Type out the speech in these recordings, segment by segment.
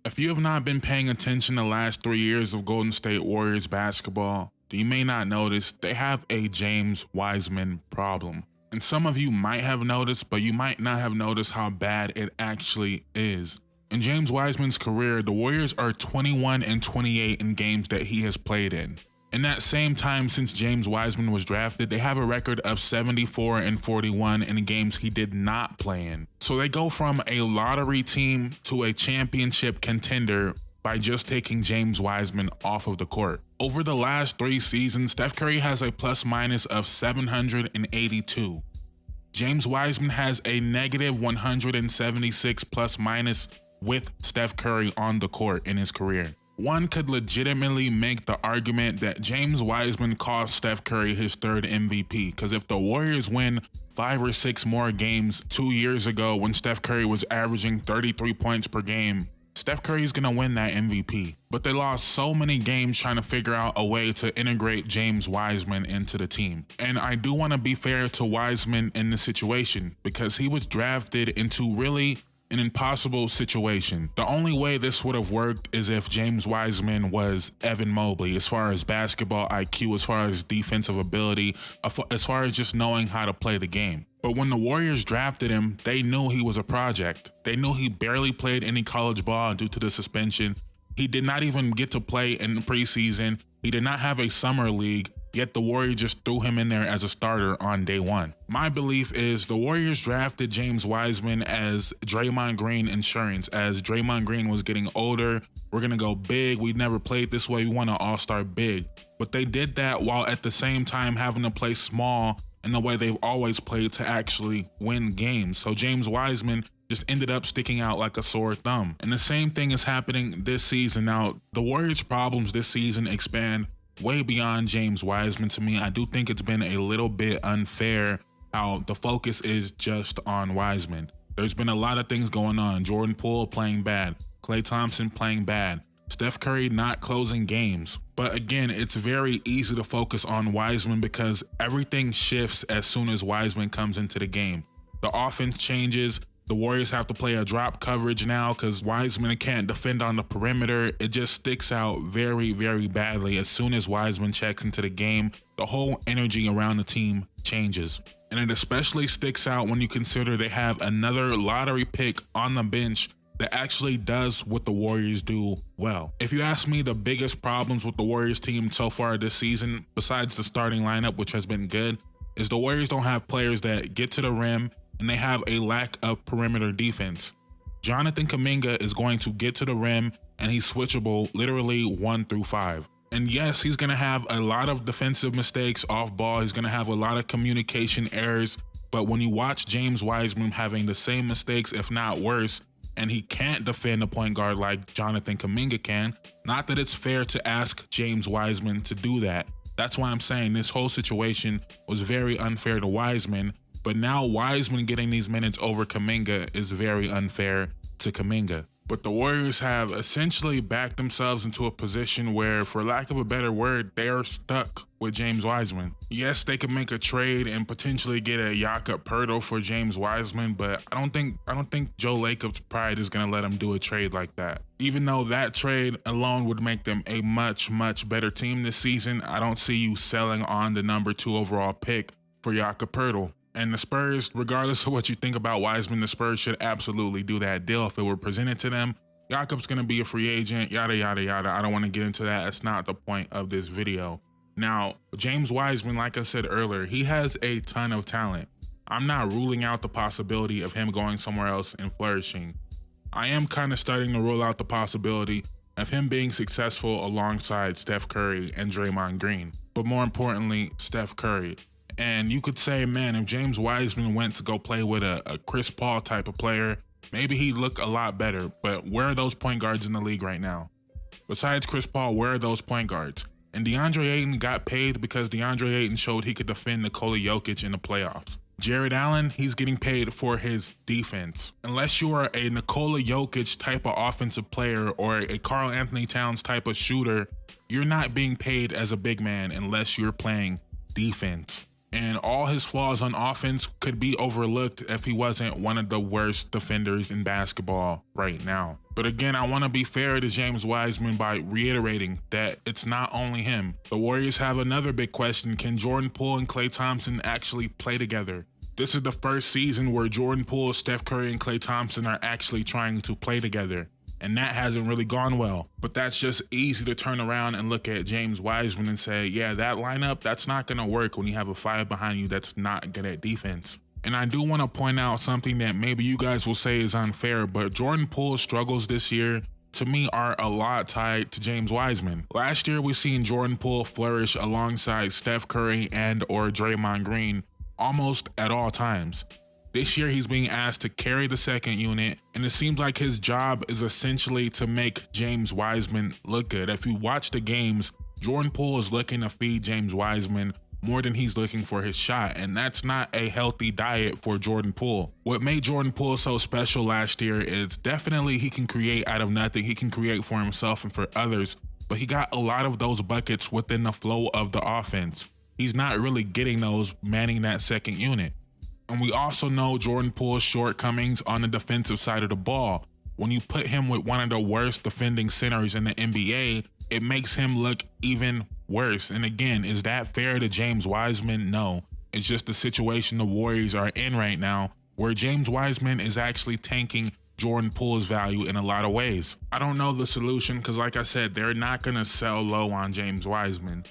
If you have not been paying attention the last 3 years of Golden State Warriors basketball, you may not notice they have a James Wiseman problem. And some of you might have noticed, but you might not have noticed how bad it actually is. In James Wiseman's career, the Warriors are 21-28 in games that he has played in. In that same time since James Wiseman was drafted, they have a record of 74-41 in games he did not play in. So they go from a lottery team to a championship contender by just taking James Wiseman off of the court. Over the last 3 seasons, Steph Curry has a plus minus of 782. James Wiseman has a negative 176 plus minus with Steph Curry on the court in his career. One could legitimately make the argument that James Wiseman cost Steph Curry his 3rd MVP, because if the Warriors win 5 or 6 more games 2 years ago when Steph Curry was averaging 33 points per game, Steph Curry is going to win that MVP. But they lost so many games trying to figure out a way to integrate James Wiseman into the team. And I do want to be fair to Wiseman in this situation, because he was drafted into really an impossible situation. The only way this would have worked is if James Wiseman was Evan Mobley as far as basketball IQ, as far as defensive ability, as far as just knowing how to play the game. But when the Warriors drafted him, they knew he was a project. They knew he barely played any college ball due to the suspension. He did not even get to play in the preseason. He did not have a summer league, yet the Warriors just threw him in there as a starter on day 1. My belief is the Warriors drafted James Wiseman as Draymond Green insurance. As Draymond Green was getting older, we're going to go big. We never played this way. We want to all-star big. But they did that while at the same time having to play small in the way they've always played to actually win games. So James Wiseman just ended up sticking out like a sore thumb. And the same thing is happening this season. Now, the Warriors' problems this season expand way beyond James Wiseman to me. I do think it's been a little bit unfair how the focus is just on Wiseman. There's been a lot of things going on. Jordan Poole playing bad, Klay Thompson playing bad, Steph Curry not closing games. But again, it's very easy to focus on Wiseman because everything shifts as soon as Wiseman comes into the game. The offense changes. The Warriors have to play a drop coverage now because Wiseman can't defend on the perimeter. It just sticks out very, very badly. As soon as Wiseman checks into the game, the whole energy around the team changes. And it especially sticks out when you consider they have another lottery pick on the bench that actually does what the Warriors do well. If you ask me, the biggest problems with the Warriors team so far this season, besides the starting lineup, which has been good, is the Warriors don't have players that get to the rim, and they have a lack of perimeter defense. Jonathan Kuminga is going to get to the rim, and he's switchable literally 1 through 5. And yes, he's going to have a lot of defensive mistakes off ball. He's going to have a lot of communication errors. But when you watch James Wiseman having the same mistakes, if not worse, and he can't defend a point guard like Jonathan Kuminga can, not that it's fair to ask James Wiseman to do that. That's why I'm saying this whole situation was very unfair to Wiseman. But now Wiseman getting these minutes over Kuminga is very unfair to Kuminga. But the Warriors have essentially backed themselves into a position where, for lack of a better word, they are stuck with James Wiseman. Yes, they could make a trade and potentially get a Jakob Poeltl for James Wiseman, but I don't think Joe Lacob's pride is going to let him do a trade like that. Even though that trade alone would make them a much, much better team this season, I don't see you selling on the number 2 overall pick for Jakob Poeltl. And the Spurs, regardless of what you think about Wiseman, the Spurs should absolutely do that deal if it were presented to them. Jakob's going to be a free agent, yada, yada, yada. I don't want to get into that. That's not the point of this video. Now, James Wiseman, like I said earlier, he has a ton of talent. I'm not ruling out the possibility of him going somewhere else and flourishing. I am kind of starting to rule out the possibility of him being successful alongside Steph Curry and Draymond Green. But more importantly, Steph Curry. And you could say, man, if James Wiseman went to go play with a Chris Paul type of player, maybe he'd look a lot better. But where are those point guards in the league right now? Besides Chris Paul, where are those point guards? And DeAndre Ayton got paid because DeAndre Ayton showed he could defend Nikola Jokic in the playoffs. Jared Allen, he's getting paid for his defense. Unless you are a Nikola Jokic type of offensive player or a Karl Anthony Towns type of shooter, you're not being paid as a big man unless you're playing defense. and all his flaws on offense could be overlooked if he wasn't one of the worst defenders in basketball right now. But again, I want to be fair to James Wiseman by reiterating that it's not only him. The Warriors have another big question: can Jordan Poole and Klay Thompson actually play together? This is the first season where Jordan Poole, Steph Curry, and Klay Thompson are actually trying to play together, and that hasn't really gone well. But that's just easy to turn around and look at James Wiseman and say, yeah, that lineup, that's not going to work when you have a 5 behind you that's not good at defense. And I do want to point out something that maybe you guys will say is unfair, but Jordan Poole's struggles this year, to me, are a lot tied to James Wiseman. Last year, we seen Jordan Poole flourish alongside Steph Curry and or Draymond Green almost at all times. This year, he's being asked to carry the second unit, and it seems like his job is essentially to make James Wiseman look good. If you watch the games, Jordan Poole is looking to feed James Wiseman more than he's looking for his shot, and that's not a healthy diet for Jordan Poole. What made Jordan Poole so special last year is definitely he can create out of nothing. He can create for himself and for others, but he got a lot of those buckets within the flow of the offense. He's not really getting those manning that second unit. And we also know Jordan Poole's shortcomings on the defensive side of the ball. When you put him with one of the worst defending centers in the NBA, it makes him look even worse. And again, is that fair to James Wiseman? No. It's just the situation the Warriors are in right now, where James Wiseman is actually tanking Jordan Poole's value in a lot of ways. I don't know the solution because, like I said, they're not going to sell low on James Wiseman.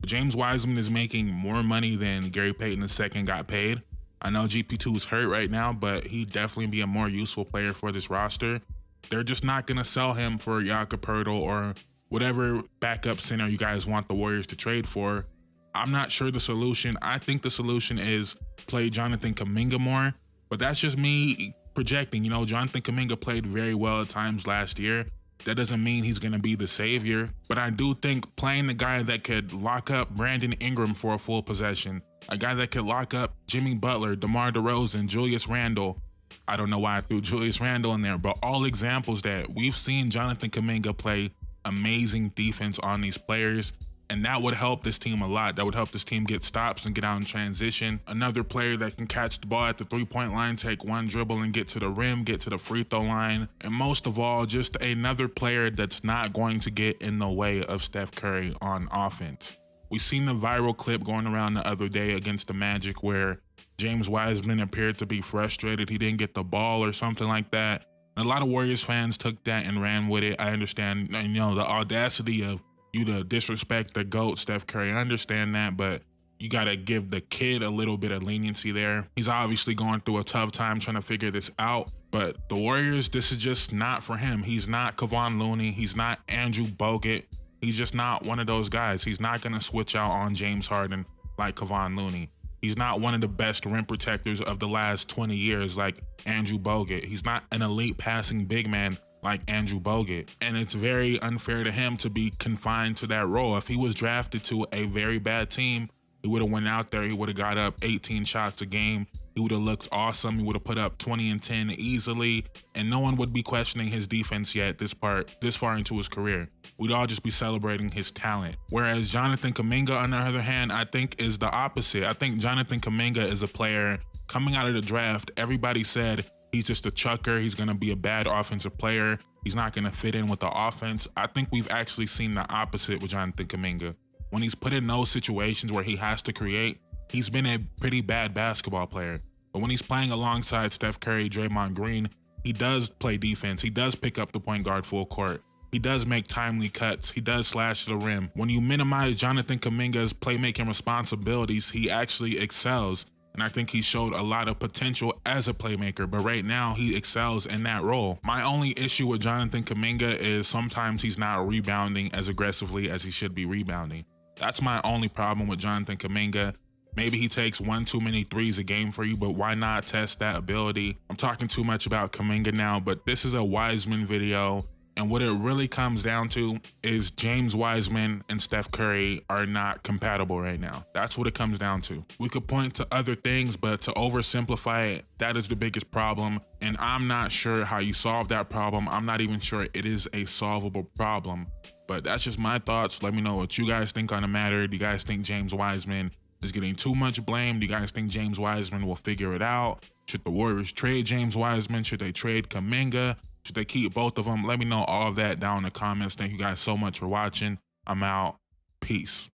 James Wiseman is making more money than Gary Payton II got paid. I know GP2 is hurt right now, but he'd definitely be a more useful player for this roster. They're just not going to sell him for Jakob Poeltl or whatever backup center you guys want the Warriors to trade for. I'm not sure the solution. I think the solution is play Jonathan Kuminga more, but that's just me projecting. You know, Jonathan Kuminga played very well at times last year. That doesn't mean he's going to be the savior, but I do think playing the guy that could lock up Brandon Ingram for a full possession, a guy that could lock up Jimmy Butler, DeMar DeRozan, Julius Randle. I don't know why I threw Julius Randle in there, but all examples that we've seen Jonathan Kuminga play amazing defense on these players, and that would help this team a lot. That would help this team get stops and get out in transition. Another player that can catch the ball at the 3-point line, take one dribble and get to the rim, get to the free throw line. And most of all, just another player that's not going to get in the way of Steph Curry on offense. We seen the viral clip going around the other day against the Magic where James Wiseman appeared to be frustrated. He didn't get the ball or something like that. And a lot of Warriors fans took that and ran with it. I understand, you know, the audacity of you to disrespect the GOAT, Steph Curry. I understand that, but you got to give the kid a little bit of leniency there. He's obviously going through a tough time trying to figure this out, but the Warriors, this is just not for him. He's not Kevon Looney. He's not Andrew Bogut. He's just not one of those guys. He's not going to switch out on James Harden like Kevon Looney. He's not one of the best rim protectors of the last 20 years like Andrew Bogut. He's not an elite passing big man like Andrew Bogut. And it's very unfair to him to be confined to that role. If he was drafted to a very bad team, he would have went out there, he would have got up 18 shots a game. He would have looked awesome. He would have put up 20 and 10 easily, and no one would be questioning his defense yet this far into his career. We'd all just be celebrating his talent. Whereas Jonathan Kuminga, on the other hand, I think is the opposite. I think Jonathan Kuminga is a player coming out of the draft. Everybody said he's just a chucker. He's going to be a bad offensive player. He's not going to fit in with the offense. I think we've actually seen the opposite with Jonathan Kuminga. When he's put in those situations where he has to create, he's been a pretty bad basketball player. But when he's playing alongside Steph Curry, Draymond Green, he does play defense. He does pick up the point guard full court. He does make timely cuts. He does slash to the rim. When you minimize Jonathan Kuminga's playmaking responsibilities, he actually excels. And I think he showed a lot of potential as a playmaker, but right now he excels in that role. My only issue with Jonathan Kuminga is sometimes he's not rebounding as aggressively as he should be rebounding. That's my only problem with Jonathan Kuminga. Maybe he takes one too many threes a game for you, but why not test that ability? I'm talking too much about Kuminga now, but this is a Wiseman video. And what it really comes down to is James Wiseman and Steph Curry are not compatible right now. That's what it comes down to. We could point to other things, but to oversimplify it, that is the biggest problem. And I'm not sure how you solve that problem. I'm not even sure it is a solvable problem. But that's just my thoughts. Let me know what you guys think on the matter. Do you guys think James Wiseman is getting too much blame. Do you guys think James Wiseman will figure it out? Should the Warriors trade James Wiseman? Should they trade Kuminga? Should they keep both of them? Let me know all of that down in the comments. Thank you guys so much for watching. I'm out. Peace.